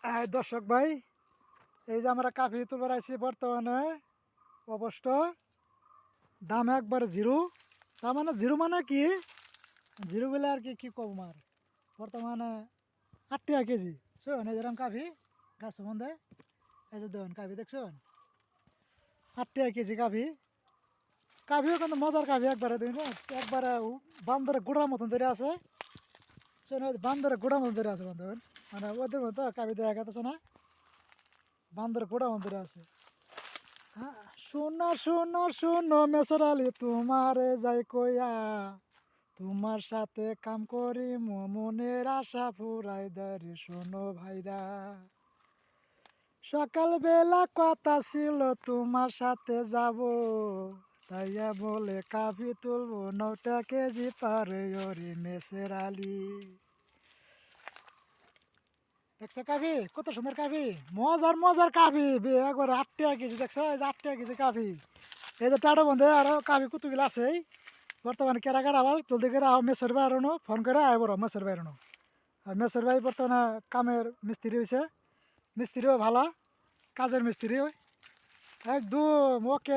দর্শক ভাই, এই যে আমরা কাফি তুলবার আইছি বর্তমানে অবশ্য দাম একবারে জিরো। তার মানে জিরো মানে কি, জিরো বলে আর কি কি কম আর বর্তমানে 8 টাকা কেজি। শোন এই যেরকম কাফি গাছ সম্বন্ধে, এই যে দেখুন কাফি দেখছেন, 8 টাকা কেজি কাফি। কাফিও কিন্তু মজার কাফি, একবারে দেখুন একবারে বান্দরের গুড়ার মতন ধরে আছে। শোন বান্দরের গুড়ার মতন ধরে আছে বান্ধব, মানে ওদের মতো কাফি দেখা গেছে না, বান্দরের গুড়ার মতন ধরে আছে। শোনো শোনো শোনো মেসর আলী তোমারে যাই কইয়া, তোমার সাথে কাম করি মনের আশা ফুরাই দাঁড়ি। শোনো ভাইরা, সকালবেলা কথা ছিল তোমার সাথে যাব, তাইয়া বলে কাফি তুলবো 9 কেজি পারে ওরে মেসের আলী। দেখছো কাফি কত সুন্দর কাফি, মজার মজার কাফি, একবার 8 টাকা কেজি। দেখছো এই যে 8 টাকা কেজি কাফি। এই যে টাটা বন্ধে আরো কাফি কুতুগুলো আছেই বর্তমানে কেরা কেরা আবার জলদি করে মেসের বাইরনো ফোন করে আয় বড় মেসের বাইরনো। আর মেসের ভাই বর্তমানে কামের মিস্ত্রি হয়েছে, মিস্ত্রিও ভালা, কাজের মিস্ত্রি একদম ওকে।